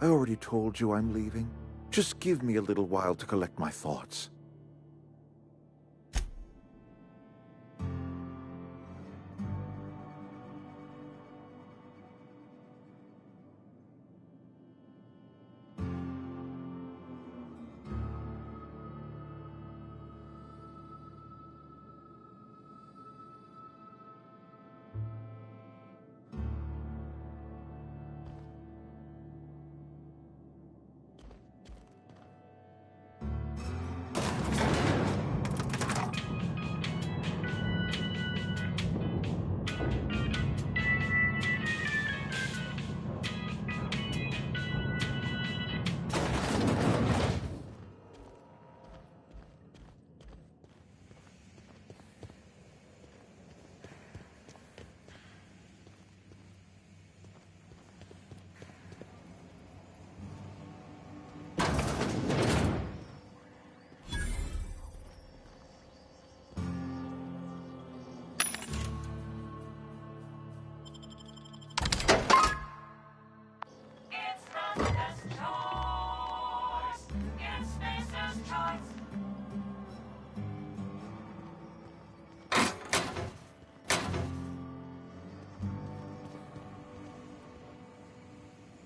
I already told you I'm leaving. Just give me a little while to collect my thoughts.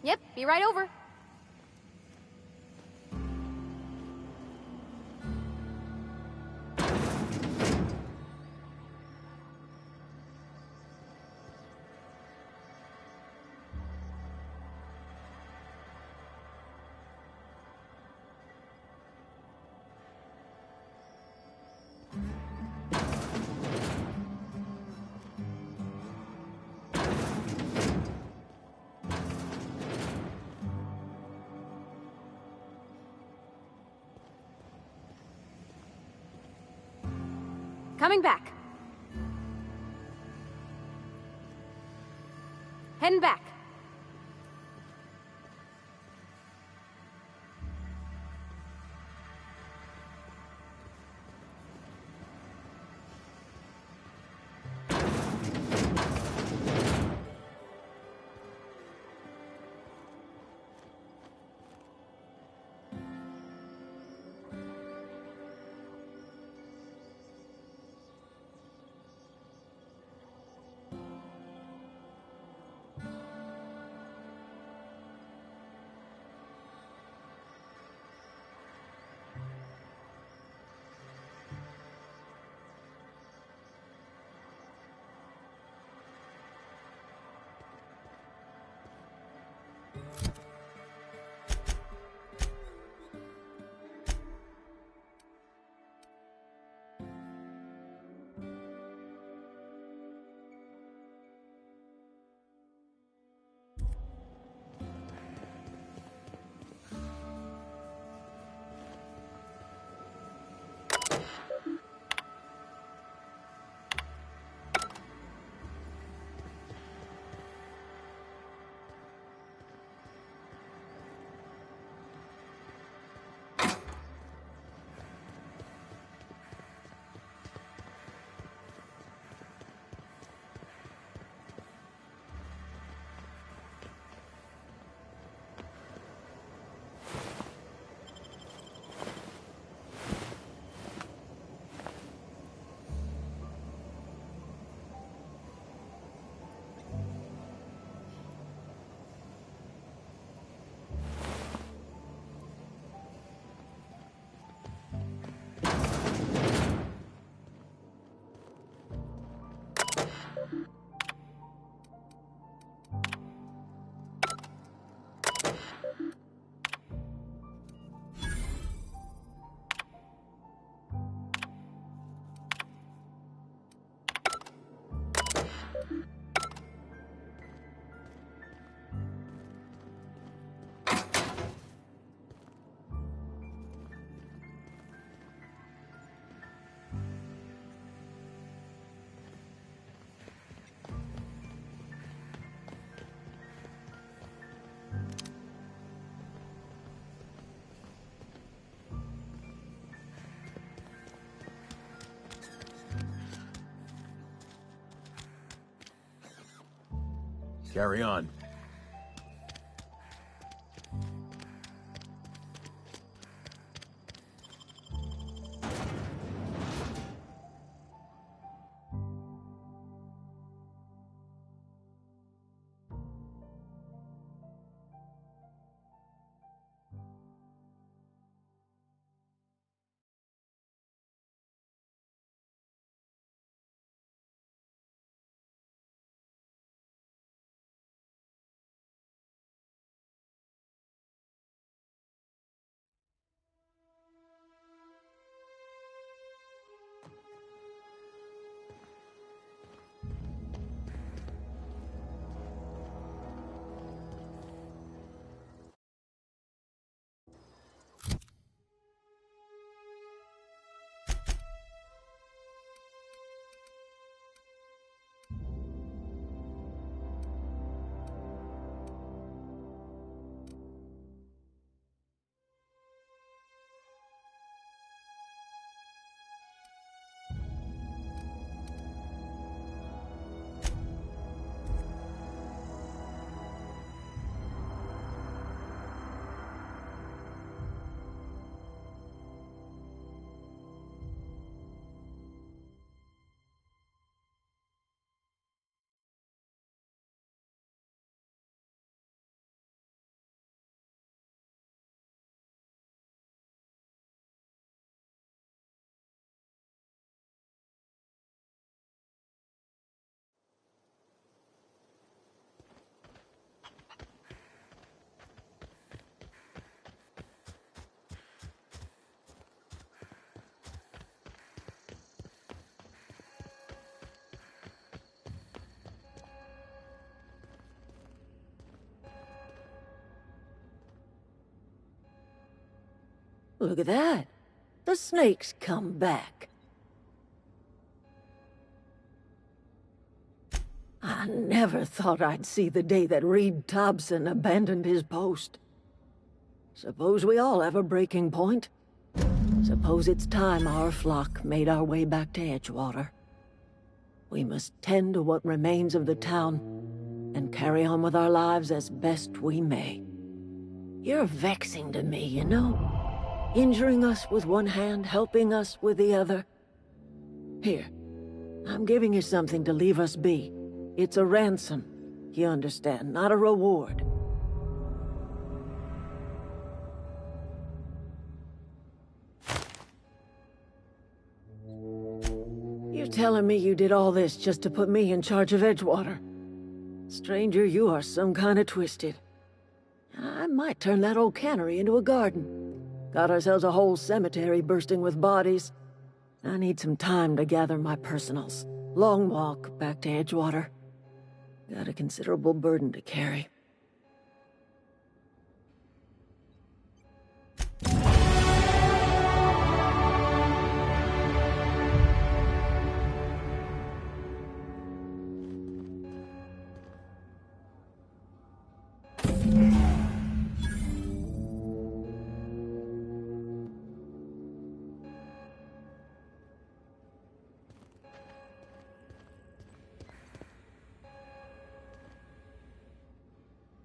Yep, be right over. Coming back. Heading back. Carry on. Look at that. The snake's come back. I never thought I'd see the day that Reed Thompson abandoned his post. Suppose we all have a breaking point. Suppose it's time our flock made our way back to Edgewater. We must tend to what remains of the town and carry on with our lives as best we may. You're vexing to me, you know? Injuring us with one hand, helping us with the other. Here, I'm giving you something to leave us be. It's a ransom, you understand, not a reward. You're telling me you did all this just to put me in charge of Edgewater? Stranger, you are some kind of twisted. I might turn that old cannery into a garden. Got ourselves a whole cemetery bursting with bodies. I need some time to gather my personals. Long walk back to Edgewater. Got a considerable burden to carry.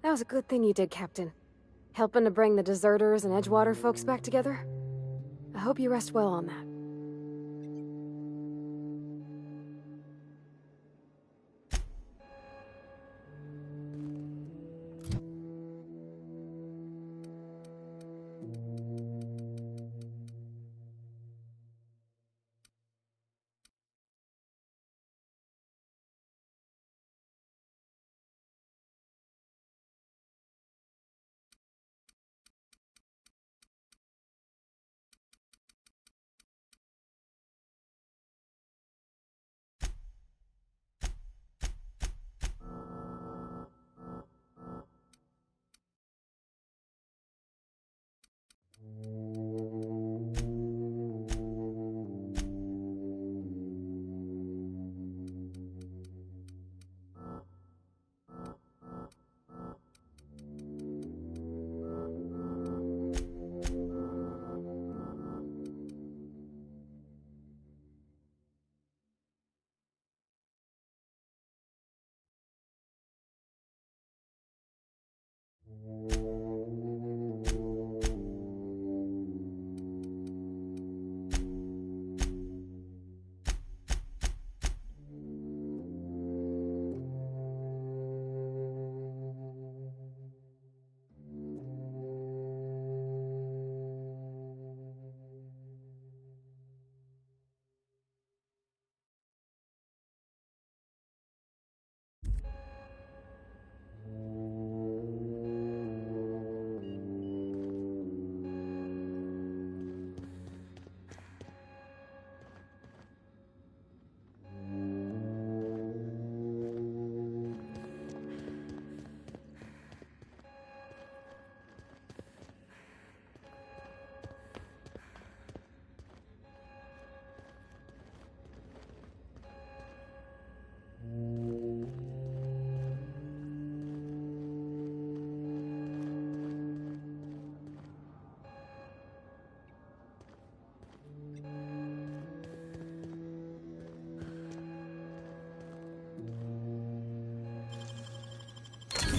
That was a good thing you did, Captain. Helping to bring the deserters and Edgewater folks back together. I hope you rest well on that.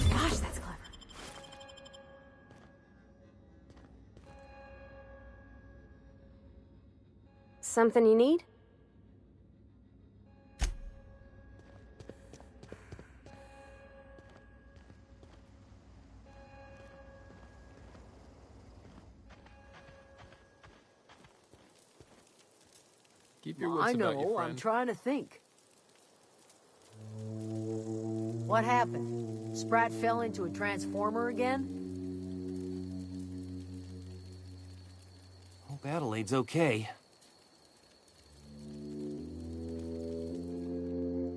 Gosh, that's clever. Something you need? Keep your wits I about you, know, friend. I'm trying to think. What happened? Sprat fell into a transformer again? Hope Adelaide's okay.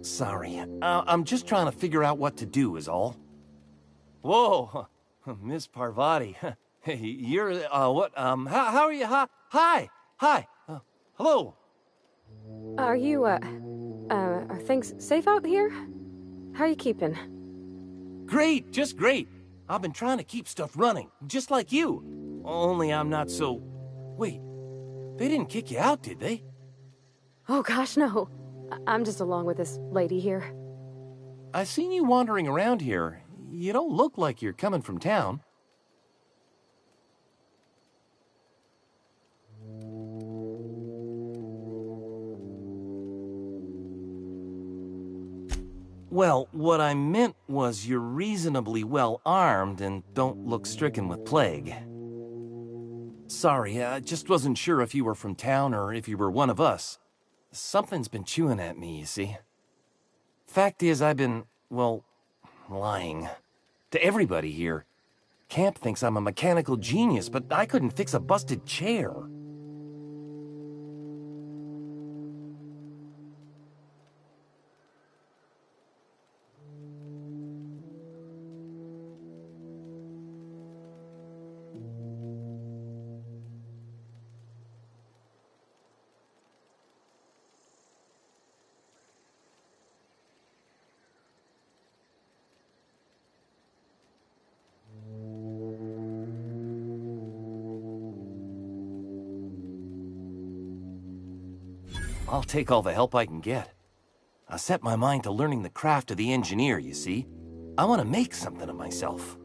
Sorry, I'm just trying to figure out what to do is all. Whoa, Miss Parvati. Hey, you're, what, how are you? Hi. Hello. Are you, are things safe out here? How are you keeping? Great, just great. I've been trying to keep stuff running, just like you. Only I'm not so... Wait, they didn't kick you out, did they? Oh gosh, no. I'm just along with this lady here. I seen you wandering around here. You don't look like you're coming from town. Well, what I meant was you're reasonably well armed and don't look stricken with plague. Sorry, I just wasn't sure if you were from town or if you were one of us. Something's been chewing at me, you see. Fact is, I've been, well, lying. To everybody here. Camp thinks I'm a mechanical genius, but I couldn't fix a busted chair. I'll take all the help I can get. I set my mind to learning the craft of the engineer, you see. I want to make something of myself.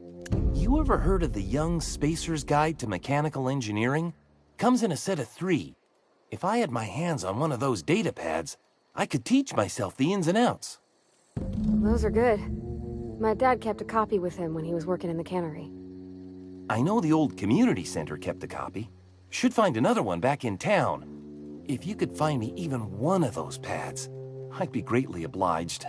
You ever heard of the Young Spacer's Guide to Mechanical Engineering? Comes in a set of 3. If I had my hands on one of those data pads, I could teach myself the ins and outs. Those are good. My dad kept a copy with him when he was working in the cannery. I know the old community center kept a copy. Should find another one back in town. If you could find me even one of those pads, I'd be greatly obliged.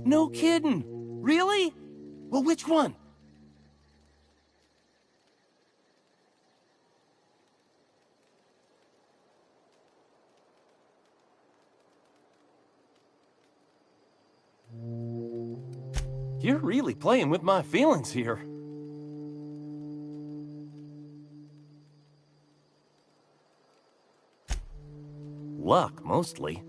No kidding! Really? Well, which one? You're really playing with my feelings here. Luck, mostly.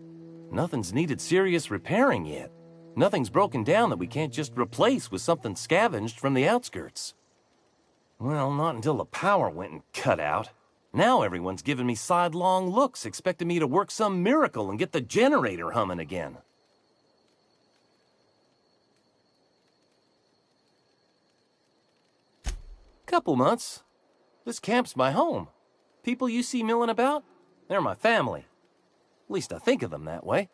Nothing's needed serious repairing yet. Nothing's broken down that we can't just replace with something scavenged from the outskirts. Well, not until the power went and cut out. Now everyone's giving me sidelong looks, expecting me to work some miracle and get the generator humming again. Couple months. This camp's my home. People you see milling about, they're my family. At least I think of them that way.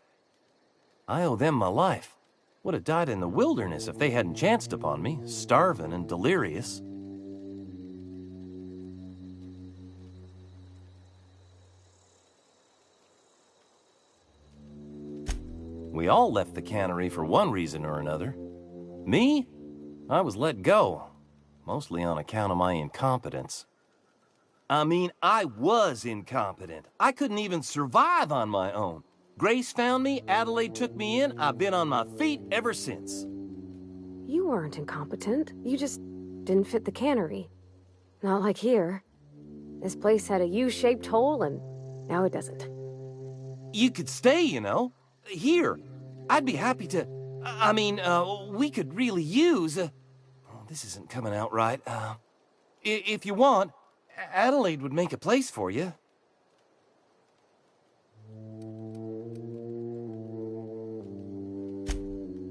I owe them my life. Would have died in the wilderness if they hadn't chanced upon me, starving and delirious. We all left the cannery for one reason or another. Me? I was let go, mostly on account of my incompetence. I mean, I was incompetent. I couldn't even survive on my own. Grace found me, Adelaide took me in, I've been on my feet ever since. You weren't incompetent. You just didn't fit the cannery. Not like here. This place had a U-shaped hole, and now it doesn't. You could stay, you know. Here. I'd be happy to... I mean, we could really use... oh, this isn't coming out right. If you want, Adelaide would make a place for you.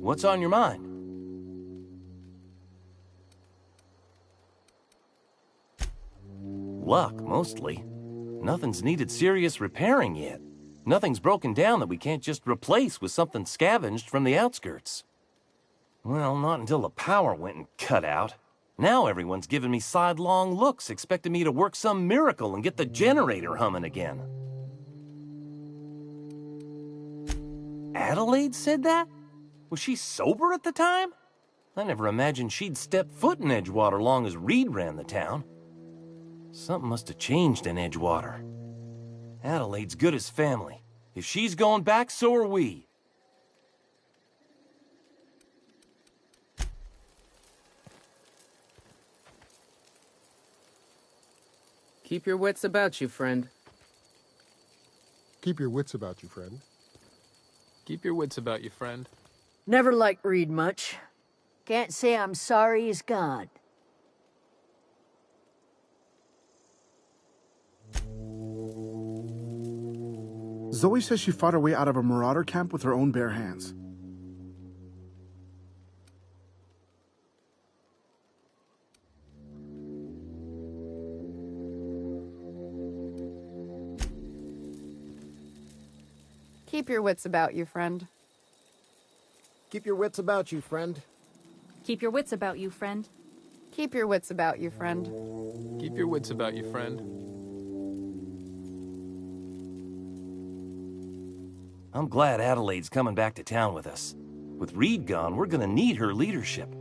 What's on your mind? Luck, mostly. Nothing's needed serious repairing yet. Nothing's broken down that we can't just replace with something scavenged from the outskirts. Well, not until the power went and cut out. Now everyone's giving me sidelong looks, expecting me to work some miracle and get the generator humming again. Adelaide said that? Was she sober at the time? I never imagined she'd step foot in Edgewater long as Reed ran the town. Something must have changed in Edgewater. Adelaide's good as family. If she's going back, so are we. Keep your wits about you, friend. Keep your wits about you, friend. Keep your wits about you, friend. Never liked Reed much. Can't say I'm sorry he's gone. Zoe says she fought her way out of a marauder camp with her own bare hands. Keep your wits about you, friend. Keep your wits about you, friend. Keep your wits about you, friend. Keep your wits about you, friend. Keep your wits about you, friend. I'm glad Adelaide's coming back to town with us. With Reed gone, we're gonna need her leadership.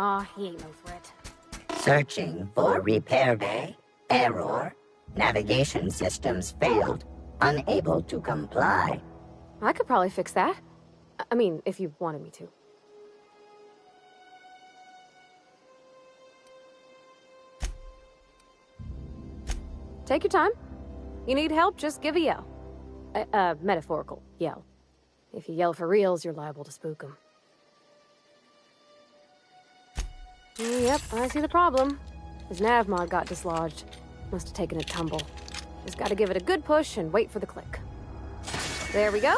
Aw, he ain't no threat. Searching for repair bay. Error. Navigation systems failed. Unable to comply. I could probably fix that. I mean, if you wanted me to. Take your time. You need help, just give a yell. A metaphorical yell. If you yell for reals, you're liable to spook them. Yep, I see the problem. His nav mod got dislodged. Must have taken a tumble. Just gotta give it a good push and wait for the click. There we go.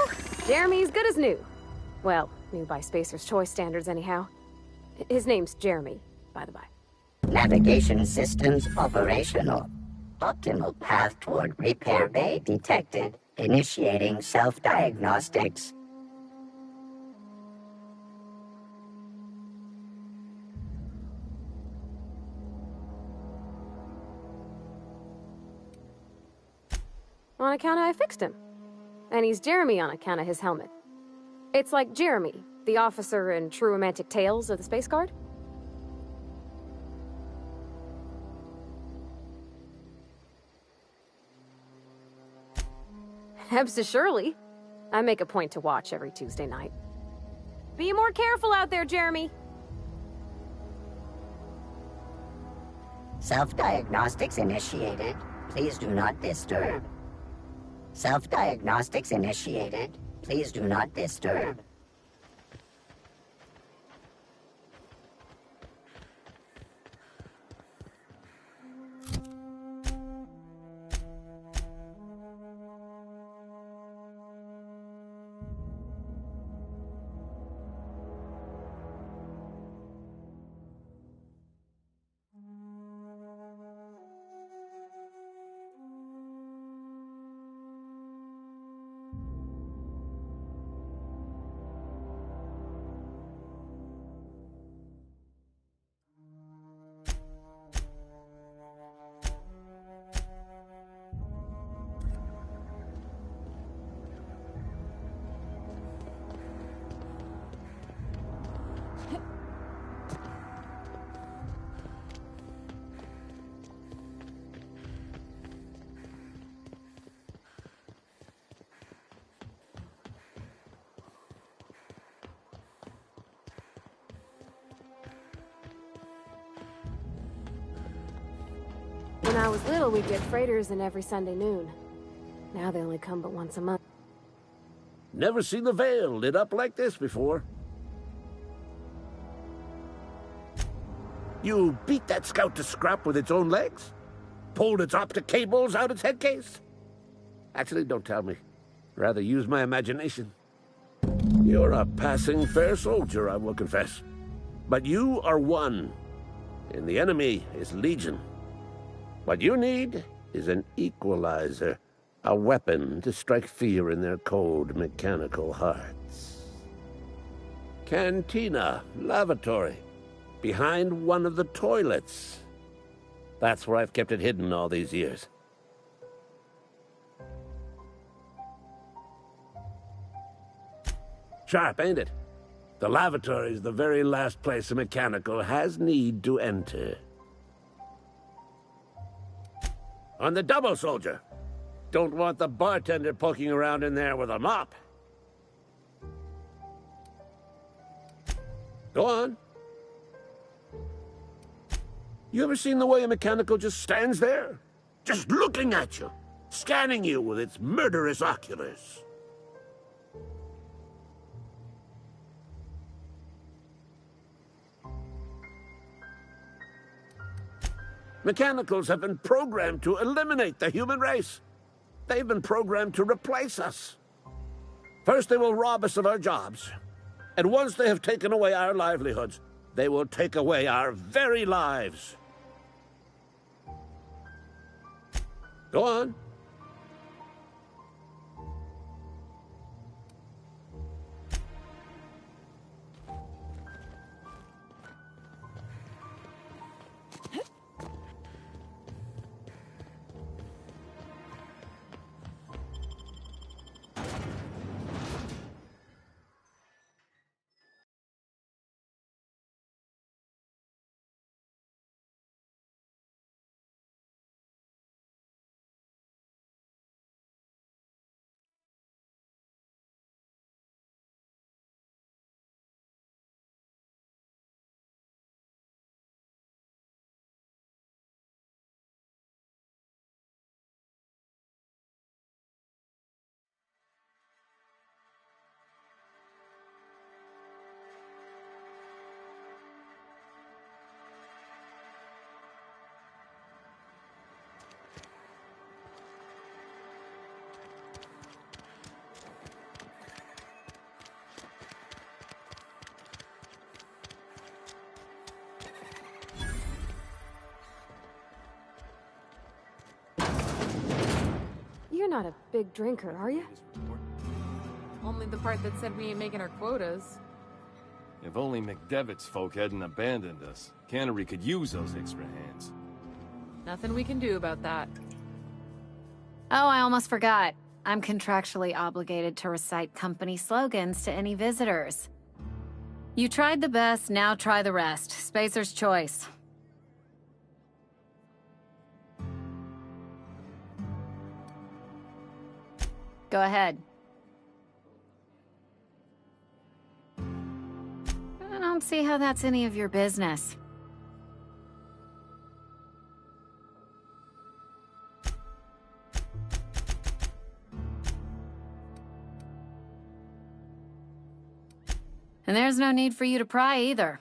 Jeremy's good as new. Well, new by Spacer's Choice standards anyhow. His name's Jeremy, by the by. Navigation systems operational. Optimal path toward repair bay detected. Initiating self-diagnostics. On account of I fixed him. And he's Jeremy on account of his helmet. It's like Jeremy, the officer in True Romantic Tales of the Space Guard. Absolutely. I make a point to watch every Tuesday night. Be more careful out there, Jeremy. Self-diagnostics initiated. Please do not disturb. Self-diagnostics initiated. Please do not disturb. When I was little, we'd get freighters in every Sunday noon. Now they only come but once a month. Never seen the Veil lit up like this before. You beat that scout to scrap with its own legs? Pulled its optic cables out its head case? Actually, don't tell me. Rather use my imagination. You're a passing fair soldier, I will confess. But you are one, and the enemy is legion. What you need is an equalizer, a weapon to strike fear in their cold, mechanical hearts. Cantina, lavatory, behind one of the toilets. That's where I've kept it hidden all these years. Sharp, ain't it? The lavatory is the very last place a mechanical has need to enter. On the double, soldier. Don't want the bartender poking around in there with a mop. Go on. You ever seen the way a mechanical just stands there? Just looking at you, scanning you with its murderous oculars. Mechanicals have been programmed to eliminate the human race. They've been programmed to replace us. First, they will rob us of our jobs. And once they have taken away our livelihoods, they will take away our very lives. Go on. big drinker, are you? Only the part that said we ain't making our quotas. If only McDevitt's folk hadn't abandoned us. Cannery could use those extra hands. Nothing we can do about that. Oh, I almost forgot. I'm contractually obligated to recite company slogans to any visitors. You tried the best, now try the rest. Spacer's choice. Go ahead. I don't see how that's any of your business. And there's no need for you to pry either.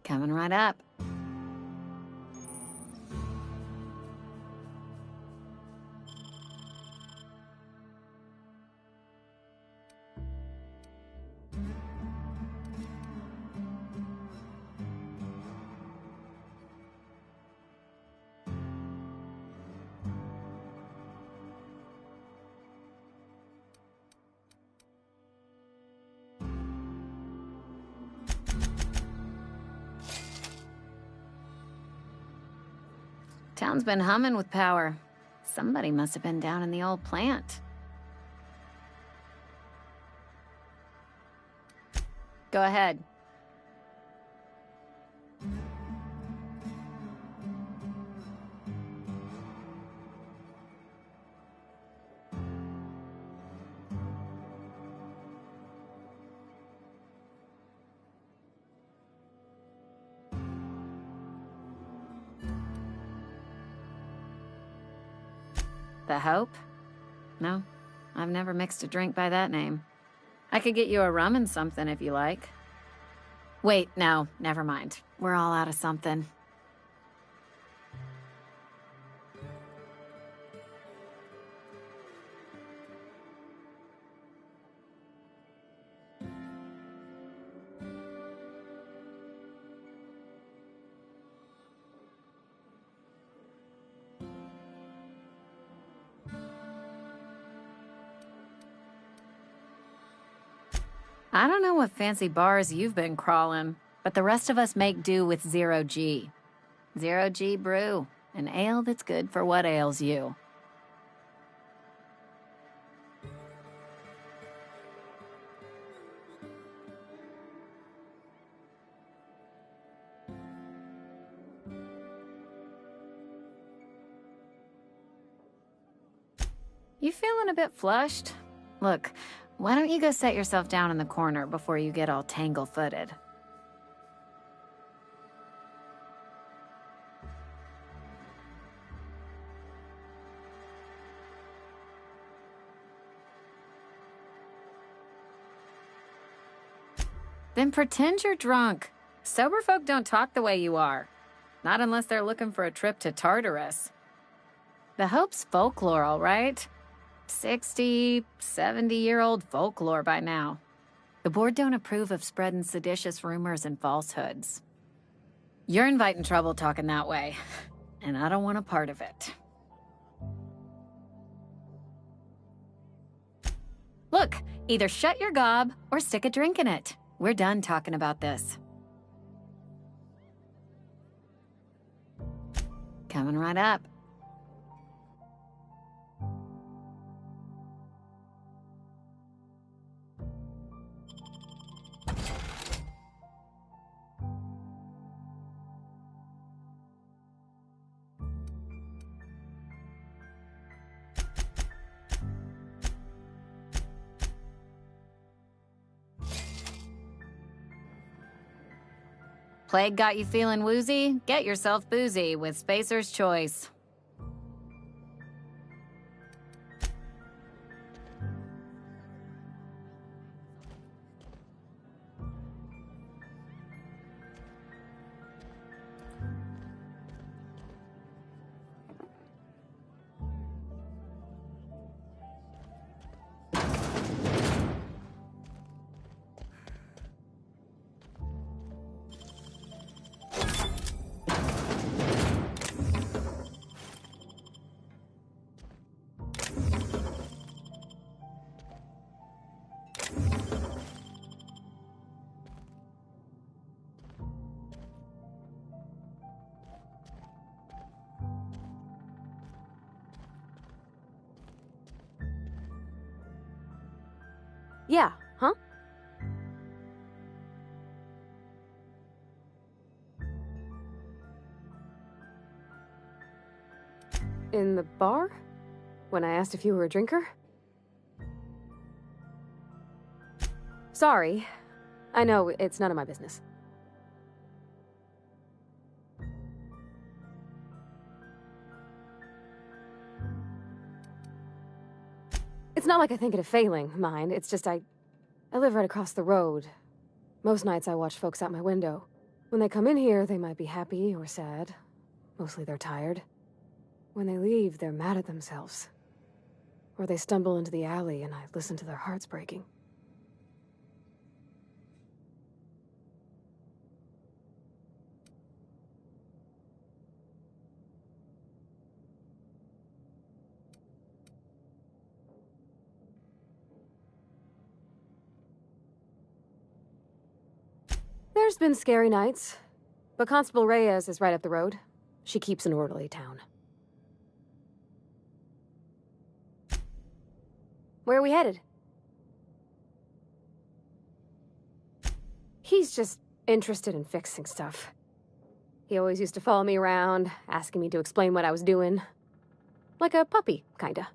Coming right up. Town's been humming with power. Somebody must have been down in the old plant. Go ahead. The Hope? No, I've never mixed a drink by that name. I could get you a rum and something if you like. Wait, no, never mind. We're all out of something. I don't know what fancy bars you've been crawling, but the rest of us make do with 0G. 0G brew, an ale that's good for what ails you. You feeling a bit flushed? Look, why don't you go set yourself down in the corner before you get all tangle-footed? Then pretend you're drunk. Sober folk don't talk the way you are. Not unless they're looking for a trip to Tartarus. The Hope's folklore, all right? 60, 70-year-old folklore by now. The board don't approve of spreading seditious rumors and falsehoods. You're inviting trouble talking that way, and I don't want a part of it. Look, either shut your gob or stick a drink in it. We're done talking about this. Coming right up. Plague got you feeling woozy? Get yourself boozy with Spacer's Choice. Yeah, huh? In the bar? When I asked if you were a drinker? Sorry. I know, it's none of my business. It's not like I think it a failing, mind. It's just I live right across the road. Most nights I watch folks out my window. When they come in here, they might be happy or sad. Mostly they're tired. When they leave, they're mad at themselves. Or they stumble into the alley and I listen to their hearts breaking. There's been scary nights, but Constable Reyes is right up the road. She keeps an orderly town. Where are we headed? He's just interested in fixing stuff. He always used to follow me around, asking me to explain what I was doing. Like a puppy, kinda.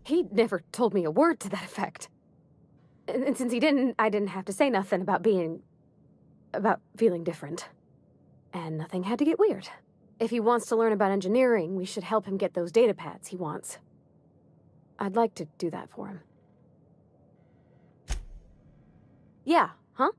He never told me a word to that effect. And since he didn't, I didn't have to say nothing about feeling different. And nothing had to get weird. If he wants to learn about engineering, we should help him get those data pads he wants. I'd like to do that for him. Yeah, huh?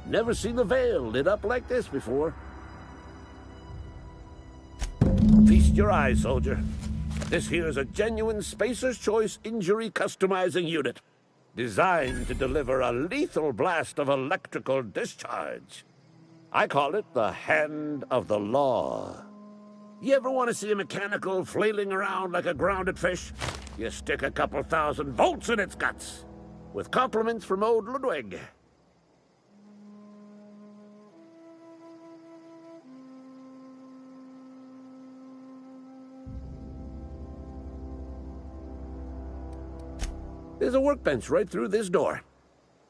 Never seen the Veil lit up like this before. Feast your eyes, soldier. This here's a genuine Spacer's Choice injury customizing unit, designed to deliver a lethal blast of electrical discharge. I call it the Hand of the Law. You ever want to see a mechanical flailing around like a grounded fish? You stick a couple thousand volts in its guts. With compliments from old Ludwig. There's a workbench right through this door.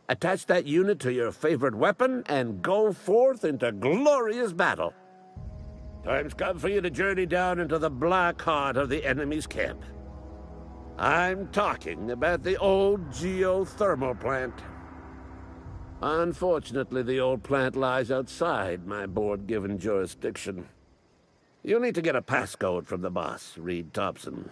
Attach that unit to your favorite weapon and go forth into glorious battle. Time's come for you to journey down into the black heart of the enemy's camp. I'm talking about the old geothermal plant. Unfortunately, the old plant lies outside my board-given jurisdiction. You'll need to get a passcode from the boss, Reed Thompson.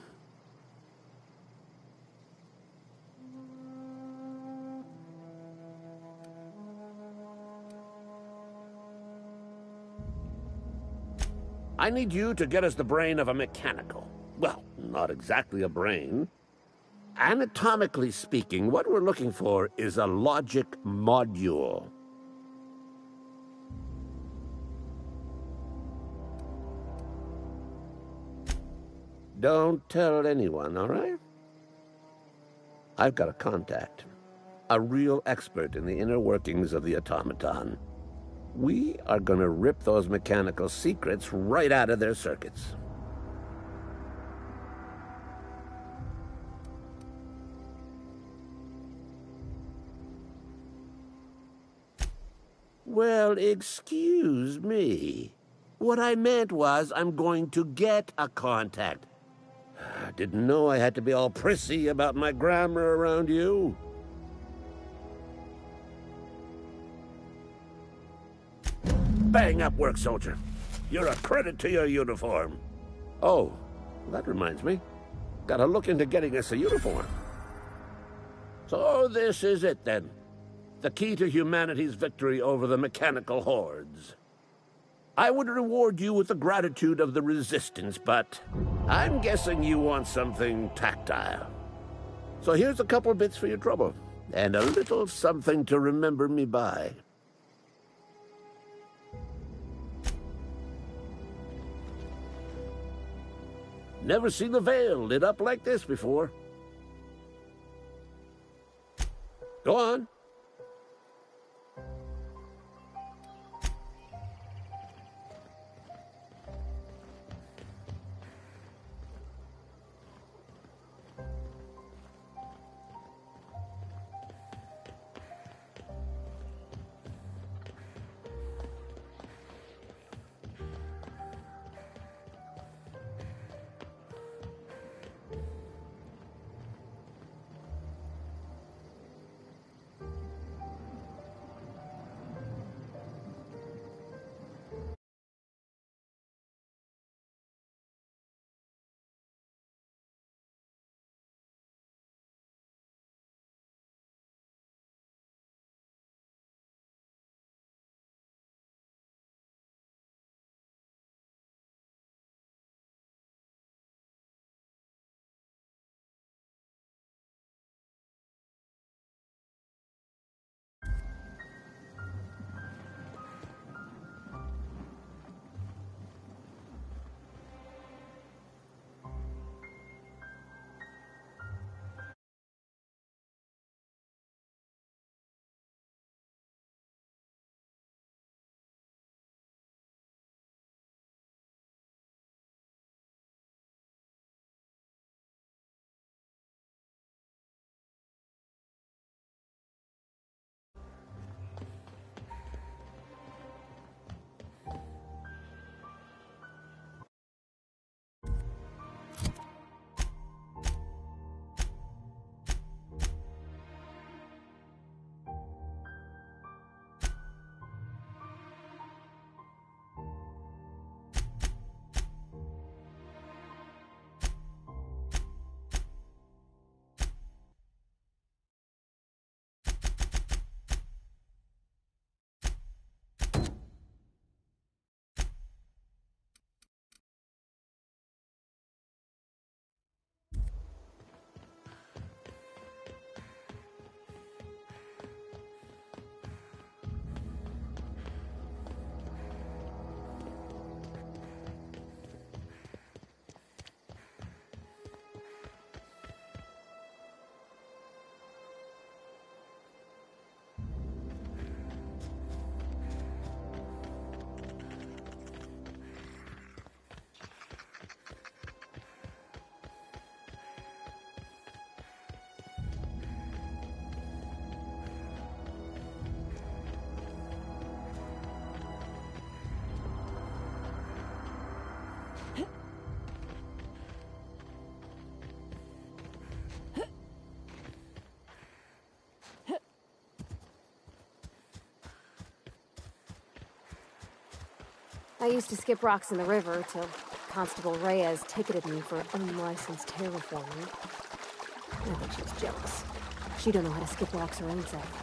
I need you to get us the brain of a mechanical. Well, not exactly a brain. Anatomically speaking, what we're looking for is a logic module. Don't tell anyone, all right? I've got a contact. A real expert in the inner workings of the automaton. We are going to rip those mechanical secrets right out of their circuits. Well, excuse me. What I meant was I'm going to get a contact. I didn't know I had to be all prissy about my grammar around you. Bang up work, soldier. You're a credit to your uniform. Oh, that reminds me. Gotta look into getting us a uniform. So this is it, then. The key to humanity's victory over the mechanical hordes. I would reward you with the gratitude of the Resistance, but I'm guessing you want something tactile. So here's a couple bits for your trouble, and a little something to remember me by. Never seen the Veil lit up like this before. Go on. I used to skip rocks in the river till Constable Reyes ticketed me for unlicensed terraforming. I think she was jealous. She don't know how to skip rocks her own self.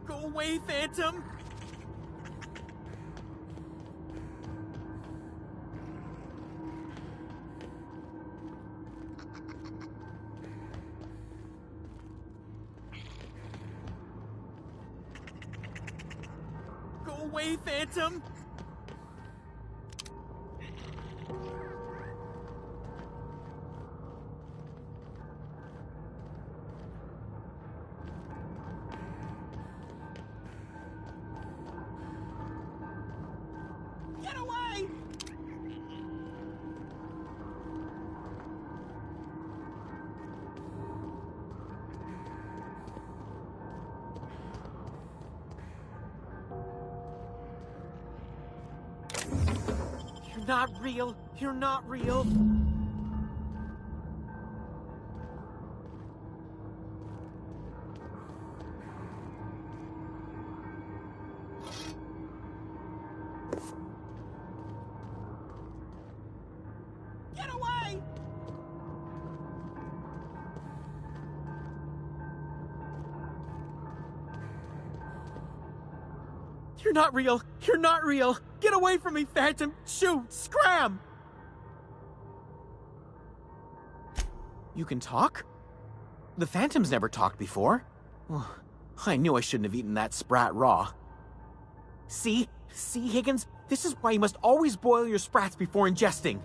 Go away, Phantom! Go away, Phantom! Get away! not real. You're not real. Get away! You're not real. You're not real. Get away from me, Phantom. Shoot! Scram! You can talk? The Phantom's never talked before. I knew I shouldn't have eaten that sprat raw. See? See, Higgins? This is why you must always boil your sprats before ingesting.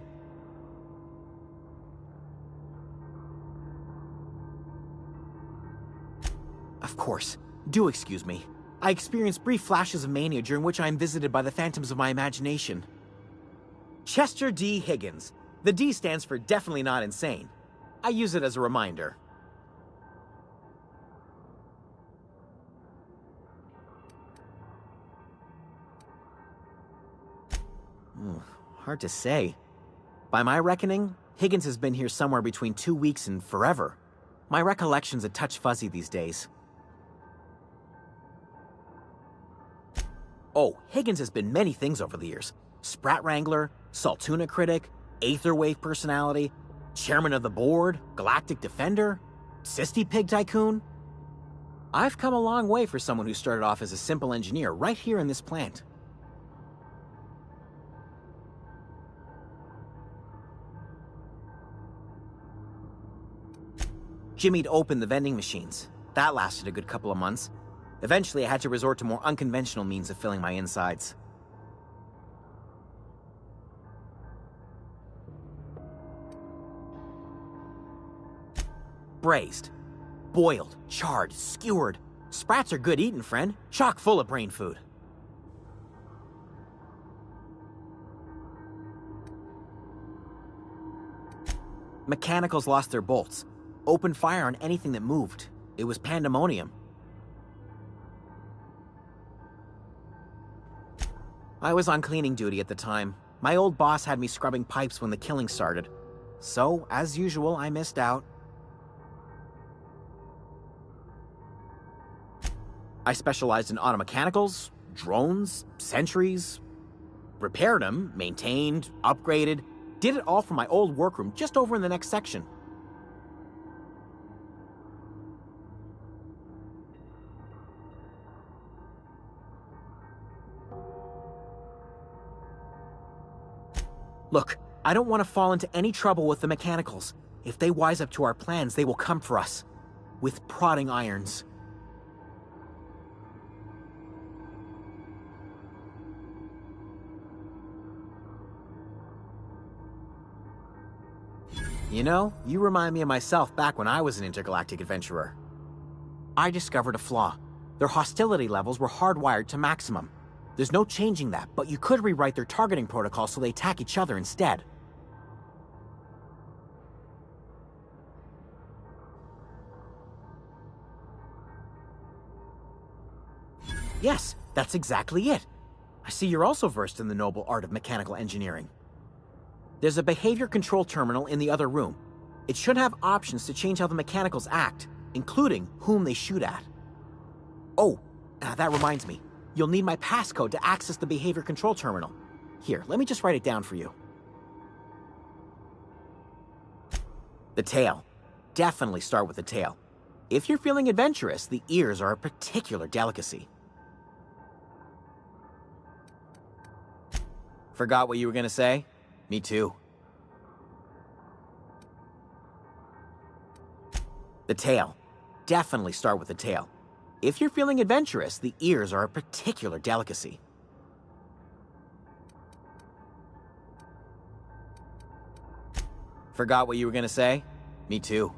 Of course. Do excuse me. I experience brief flashes of mania during which I am visited by the phantoms of my imagination. Chester D. Higgins. The D stands for definitely not insane. I use it as a reminder. Hard to say. By my reckoning, Higgins has been here somewhere between 2 weeks and forever. My recollection's a touch fuzzy these days. Oh, Higgins has been many things over the years. Sprat Wrangler, Saltuna critic, Aetherwave personality, chairman of the board, galactic defender, Sisty Pig tycoon. I've come a long way for someone who started off as a simple engineer right here in this plant. Jimmy'd opened the vending machines. That lasted a good couple of months. Eventually, I had to resort to more unconventional means of filling my insides. Braised, boiled, charred, skewered. Sprats are good eating, friend. Chock full of brain food. Mechanicals lost their bolts. Opened fire on anything that moved. It was pandemonium. I was on cleaning duty at the time. My old boss had me scrubbing pipes when the killing started. So, as usual, I missed out. I specialized in automechanicals, drones, sentries. Repaired them, maintained, upgraded. Did it all from my old workroom just over in the next section. Look, I don't want to fall into any trouble with the mechanicals. If they wise up to our plans, they will come for us. With prodding irons. You know, you remind me of myself back when I was an intergalactic adventurer. I discovered a flaw. Their hostility levels were hardwired to maximum. There's no changing that, but you could rewrite their targeting protocol so they attack each other instead. Yes, that's exactly it. I see you're also versed in the noble art of mechanical engineering. There's a behavior control terminal in the other room. It should have options to change how the mechanicals act, including whom they shoot at. Oh, that reminds me. You'll need my passcode to access the behavior control terminal. Here, let me just write it down for you. The tail. Definitely start with the tail. If you're feeling adventurous, the ears are a particular delicacy. Forgot what you were gonna say? Me too. The tail. Definitely start with the tail. If you're feeling adventurous, the ears are a particular delicacy. Forgot what you were gonna say? Me too.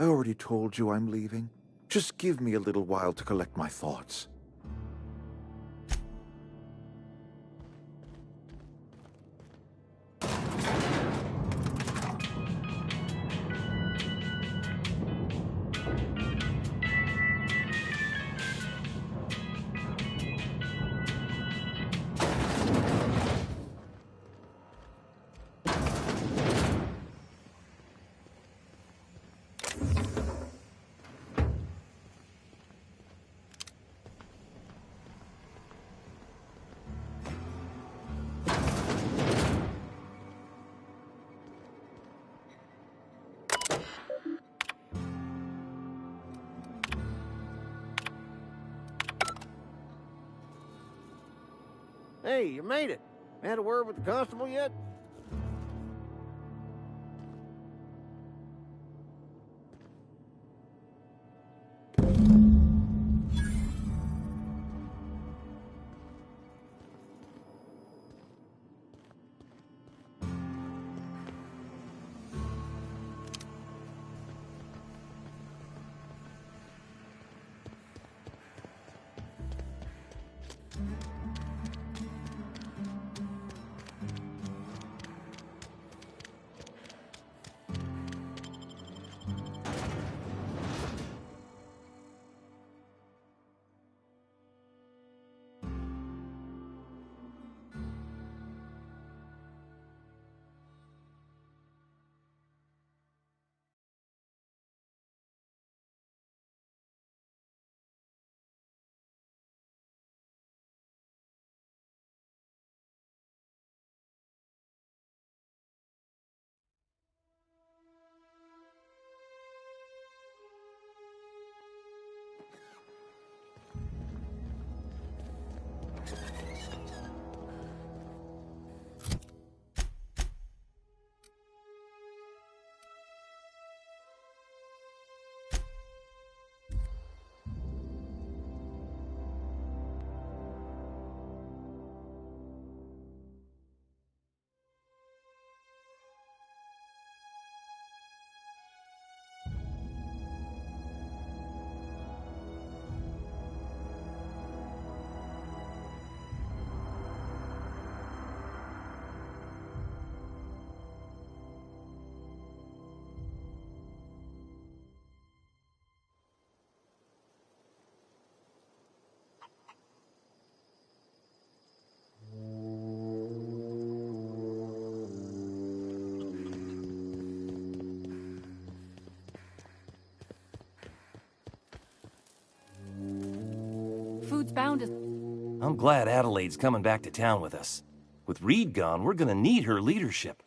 already told you I'm leaving. Just give me a little while to collect my thoughts. Hey, you made it. Had a word with the constable yet? Food's bound to... I'm glad Adelaide's coming back to town with us. With Reed gone, we're gonna need her leadership.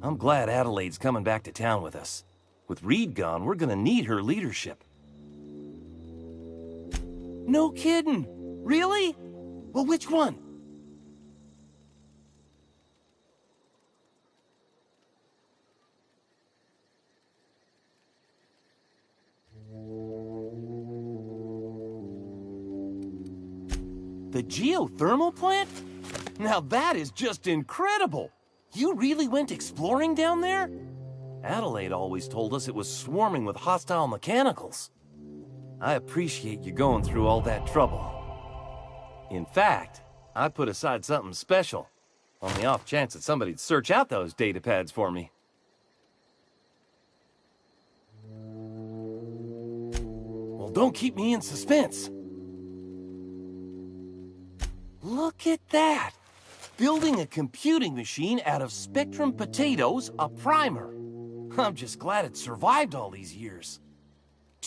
I'm glad Adelaide's coming back to town with us. With Reed gone, we're gonna need her leadership. No kidding! Really? Well, which one? The geothermal plant? Now that is just incredible! You really went exploring down there? Adelaide always told us it was swarming with hostile mechanicals. I appreciate you going through all that trouble. In fact, I put aside something special, on the off chance that somebody'd search out those data pads for me. Well, don't keep me in suspense. Look at that! Building a computing machine out of Spectrum potatoes, a primer. I'm just glad it survived all these years.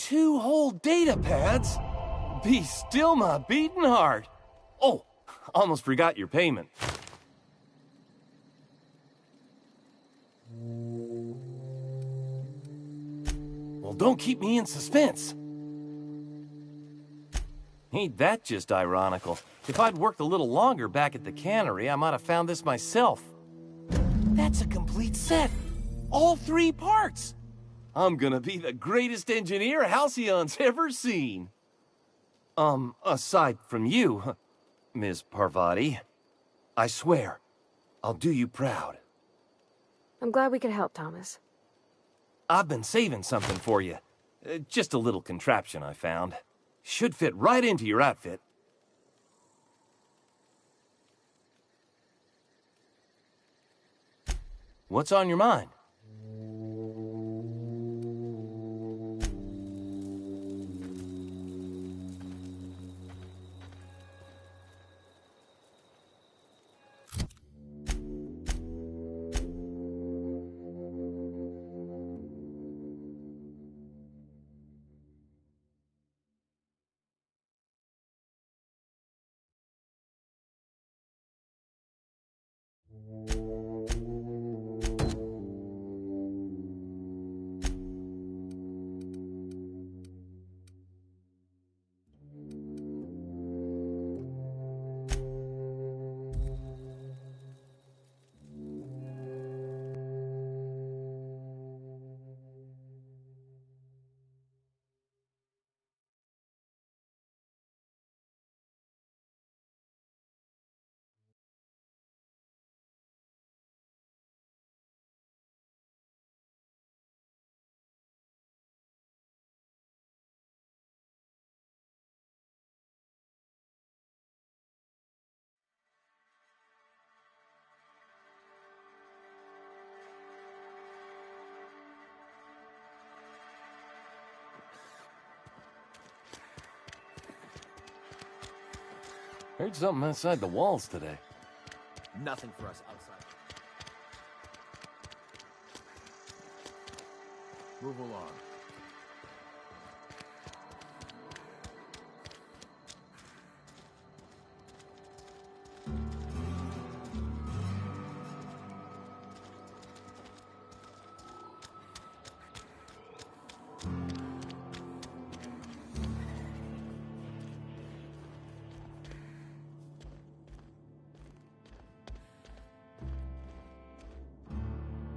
2 whole data pads? Be still my beating heart. Oh, almost forgot your payment. Well, don't keep me in suspense. Ain't that just ironical? If I'd worked a little longer back at the cannery, I might have found this myself. That's a complete set. All 3 parts. I'm gonna be the greatest engineer Halcyon's ever seen. Aside from you, Ms. Parvati, I swear, I'll do you proud. I'm glad we could help, Thomas. I've been saving something for you. Just a little contraption I found. Should fit right into your outfit. What's on your mind? Heard something outside the walls today. Nothing for us outside. Move along.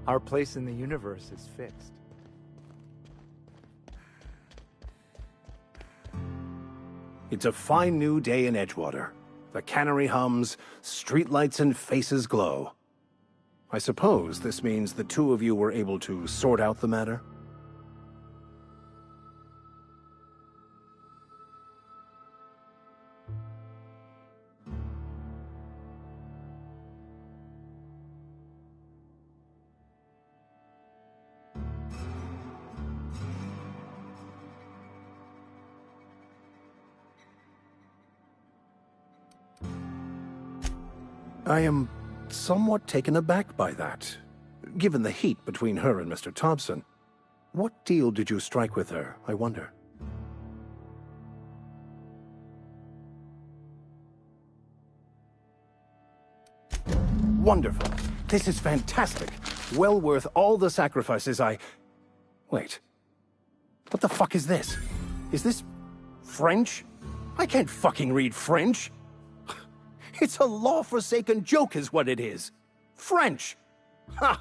Our place in the universe is fixed. It's a fine new day in Edgewater. The cannery hums, streetlights and faces glow. I suppose this means the 2 of you were able to sort out the matter? I am somewhat taken aback by that, given the heat between her and Mr. Thompson. What deal did you strike with her, I wonder? Wonderful. This is fantastic. Well worth all the sacrifices I... Wait. What the fuck is this? Is this French? I can't fucking read French. It's a law-forsaken joke is what it is. French. Ha!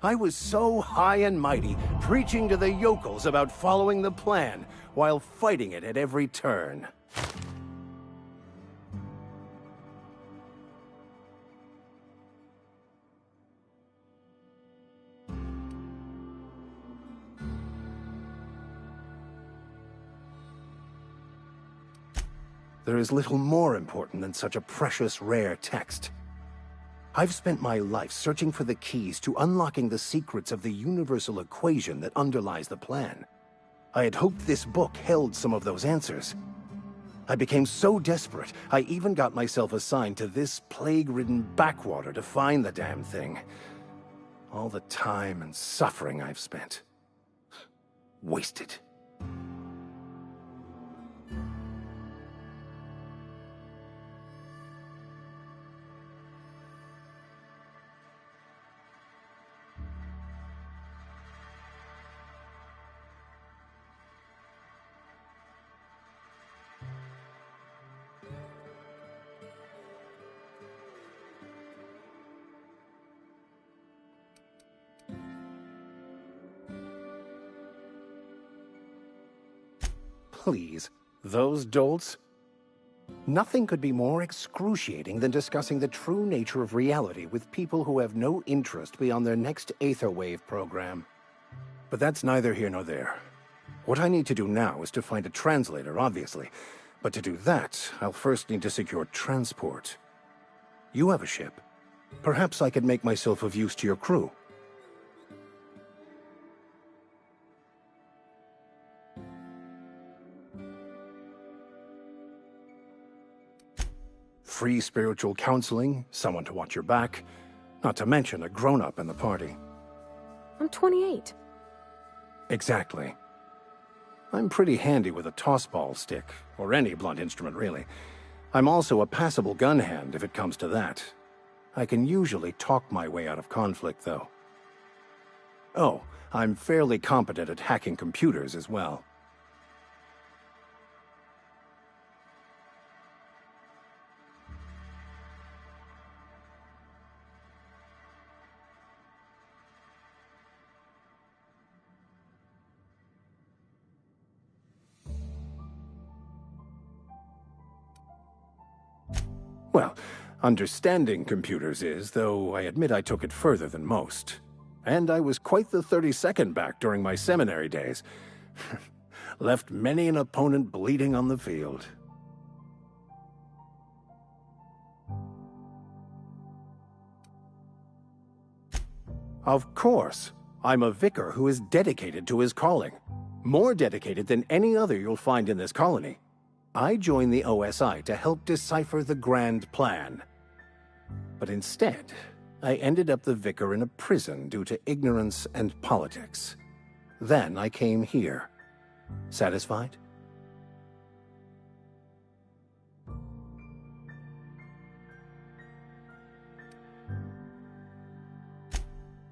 I was so high and mighty, preaching to the yokels about following the plan, while fighting it at every turn. There is little more important than such a precious, rare text. I've spent my life searching for the keys to unlocking the secrets of the universal equation that underlies the plan. I had hoped this book held some of those answers. I became so desperate, I even got myself assigned to this plague-ridden backwater to find the damn thing. All the time and suffering I've spent. Wasted. Please, those dolts? Nothing could be more excruciating than discussing the true nature of reality with people who have no interest beyond their next Aetherwave program. But that's neither here nor there. What I need to do now is to find a translator, obviously. But to do that, I'll first need to secure transport. You have a ship. Perhaps I could make myself of use to your crew. Free spiritual counseling, someone to watch your back, not to mention a grown-up in the party. I'm 28. Exactly. I'm pretty handy with a tossball stick, or any blunt instrument, really. I'm also a passable gun hand, if it comes to that. I can usually talk my way out of conflict, though. Oh, I'm fairly competent at hacking computers as well. Well, understanding computers is, though I admit I took it further than most. And I was quite the 32nd back during my seminary days. Left many an opponent bleeding on the field. Of course, I'm a vicar who is dedicated to his calling. More dedicated than any other you'll find in this colony. I joined the OSI to help decipher the grand plan. But instead, I ended up the vicar in a prison due to ignorance and politics. Then I came here. Satisfied?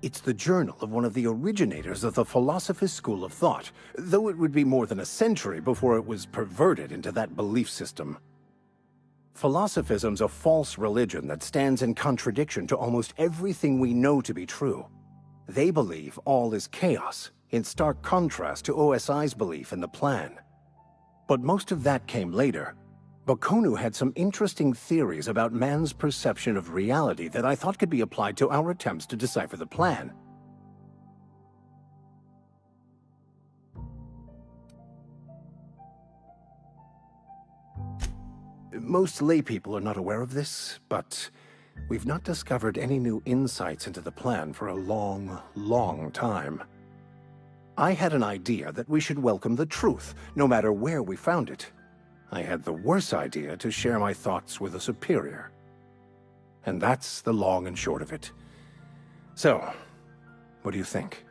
It's the journal of one of the originators of the Philosopher's School of Thought, though it would be more than a century before it was perverted into that belief system. Philosophism's a false religion that stands in contradiction to almost everything we know to be true. They believe all is chaos, in stark contrast to OSI's belief in the plan. But most of that came later. Bakonu had some interesting theories about man's perception of reality that I thought could be applied to our attempts to decipher the plan. Most laypeople are not aware of this, but we've not discovered any new insights into the plan for a long, long time. I had an idea that we should welcome the truth, no matter where we found it. I had the worse idea to share my thoughts with a superior. And that's the long and short of it. So, what do you think?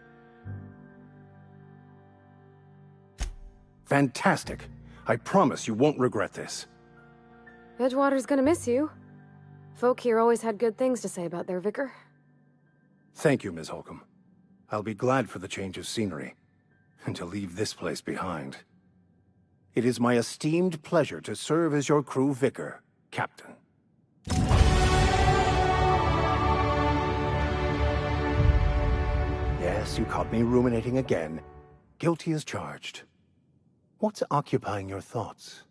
Fantastic. I promise you won't regret this. Edgewater's gonna miss you. Folk here always had good things to say about their vicar. Thank you, Ms. Holcomb. I'll be glad for the change of scenery, and to leave this place behind. It is my esteemed pleasure to serve as your crew vicar, Captain. Yes, you caught me ruminating again. Guilty as charged. What's occupying your thoughts?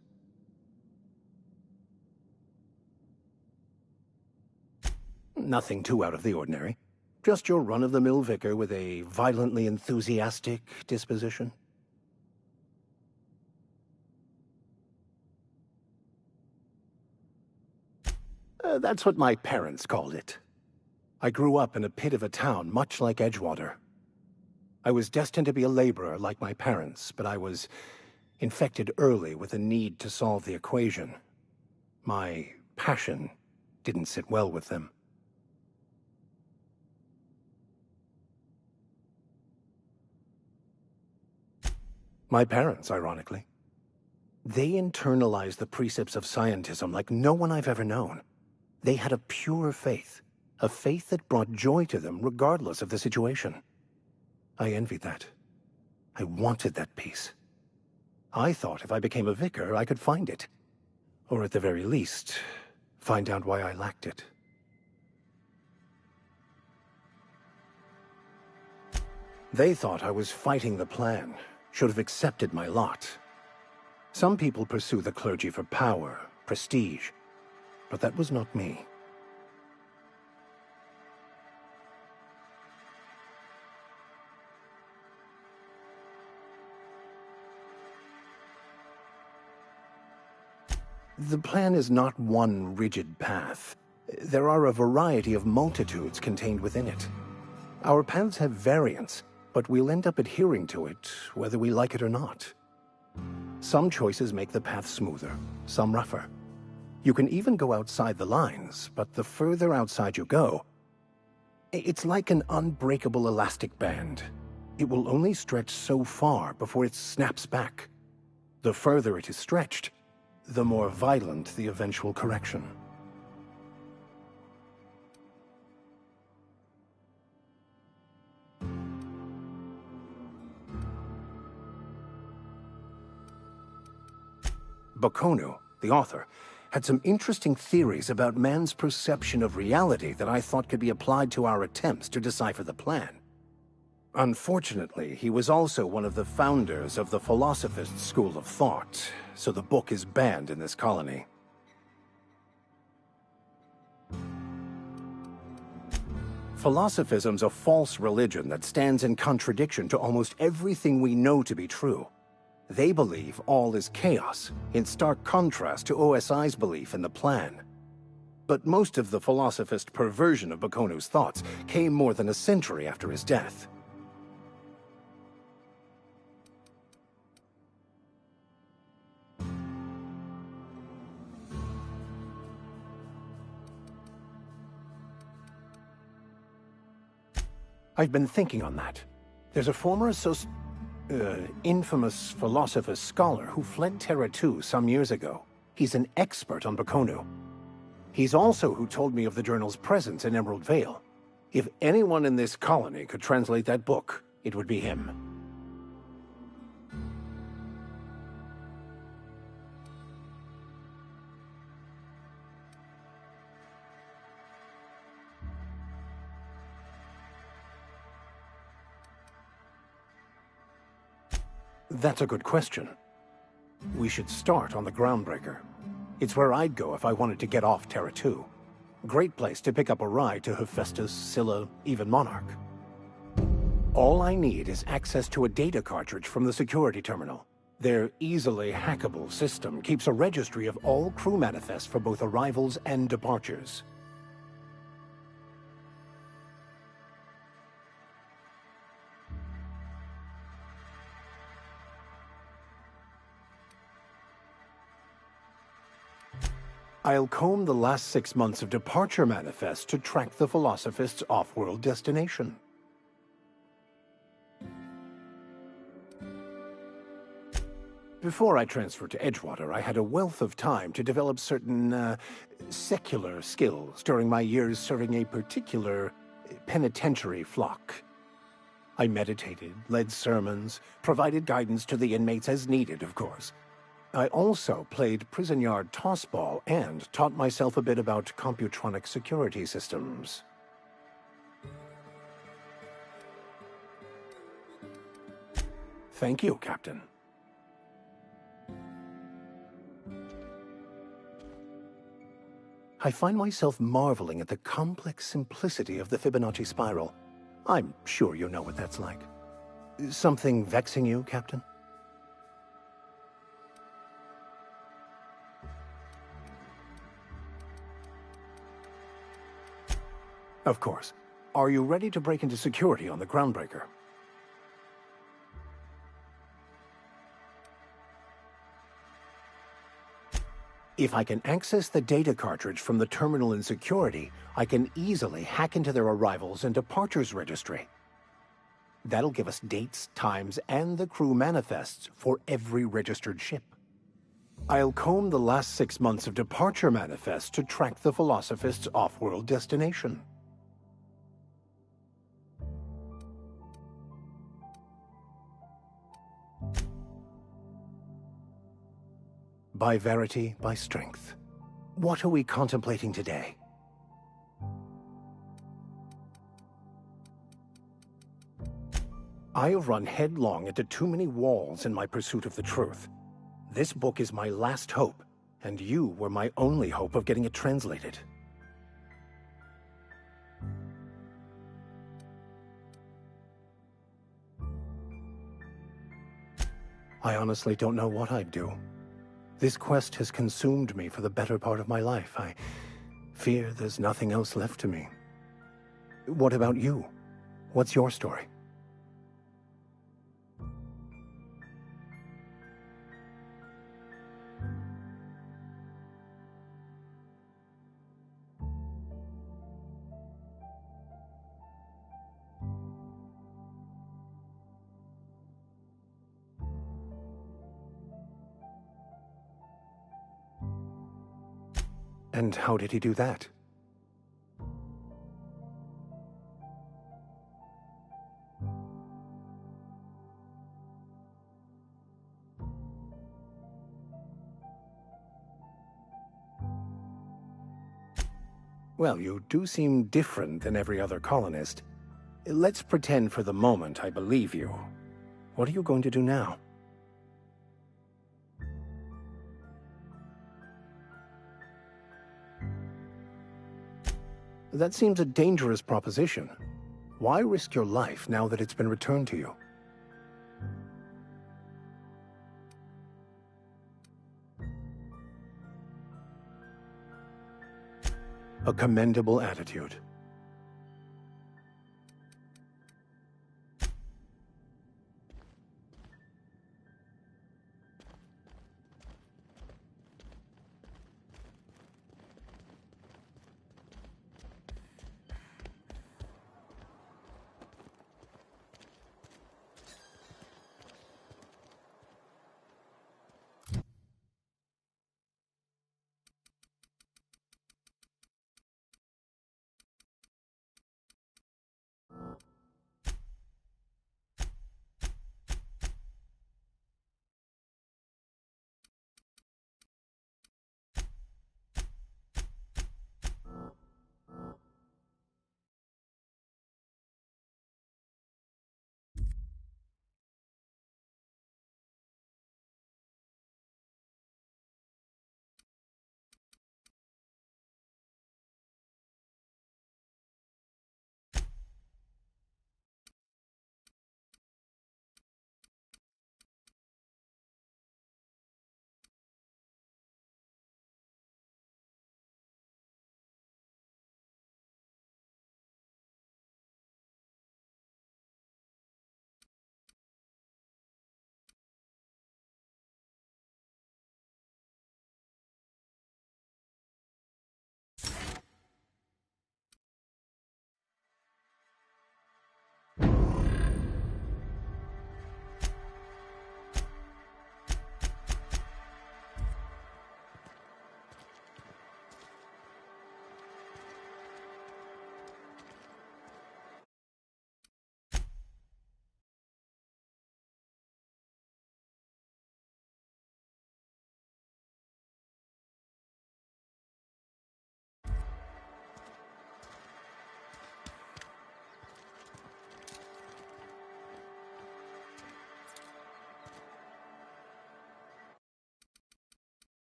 Nothing too out of the ordinary. Just your run-of-the-mill vicar with a violently enthusiastic disposition. That's what my parents called it. I grew up in a pit of a town much like Edgewater. I was destined to be a laborer like my parents, but I was infected early with a need to solve the equation. My passion didn't sit well with them. My parents, ironically. They internalized the precepts of scientism like no one I've ever known. They had a pure faith, a faith that brought joy to them regardless of the situation. I envied that. I wanted that peace. I thought if I became a vicar, I could find it. Or at the very least, find out why I lacked it. They thought I was fighting the plan, should have accepted my lot. Some people pursue the clergy for power, prestige, but that was not me. The plan is not one rigid path. There are a variety of multitudes contained within it. Our paths have variance, but we'll end up adhering to it, whether we like it or not. Some choices make the path smoother, some rougher. You can even go outside the lines, but the further outside you go, it's like an unbreakable elastic band. It will only stretch so far before it snaps back. The further it is stretched, the more violent the eventual correction. Bakonu, the author, had some interesting theories about man's perception of reality that I thought could be applied to our attempts to decipher the plan. Unfortunately, he was also one of the founders of the Philosophist school of thought, so the book is banned in this colony. Philosophism's a false religion that stands in contradiction to almost everything we know to be true. They believe all is chaos, in stark contrast to OSI's belief in the plan. But most of the philosophist perversion of Bakonu's thoughts came more than a century after his death. I've been thinking on that. There's a former infamous philosopher scholar who fled Terra 2 some years ago. He's an expert on Bakonu. He's also who told me of the journal's presence in Emerald Vale. If anyone in this colony could translate that book, it would be him. That's a good question. We should start on the Groundbreaker. It's where I'd go if I wanted to get off Terra 2. Great place to pick up a ride to Hephaestus, Scylla, even Monarch. All I need is access to a data cartridge from the security terminal. Their easily hackable system keeps a registry of all crew manifests for both arrivals and departures. I'll comb the last 6 months of departure manifest to track the Philosophist's off-world destination. Before I transferred to Edgewater, I had a wealth of time to develop certain, secular skills during my years serving a particular penitentiary flock. I meditated, led sermons, provided guidance to the inmates as needed, of course. I also played prison yard tossball and taught myself a bit about computronic security systems. Thank you, Captain. I find myself marveling at the complex simplicity of the Fibonacci spiral. I'm sure you know what that's like. Something vexing you, Captain? Of course. Are you ready to break into security on the Groundbreaker? If I can access the data cartridge from the terminal in security, I can easily hack into their arrivals and departures registry. That'll give us dates, times, and the crew manifests for every registered ship. I'll comb the last 6 months of departure manifests to track the Philosophist's off-world destination. By verity, by strength. What are we contemplating today? I have run headlong into too many walls in my pursuit of the truth. This book is my last hope, and you were my only hope of getting it translated. I honestly don't know what I'd do. This quest has consumed me for the better part of my life. I fear there's nothing else left to me. What about you? What's your story? And how did he do that? Well, you do seem different than every other colonist. Let's pretend for the moment I believe you. What are you going to do now? That seems a dangerous proposition. Why risk your life now that it's been returned to you? A commendable attitude.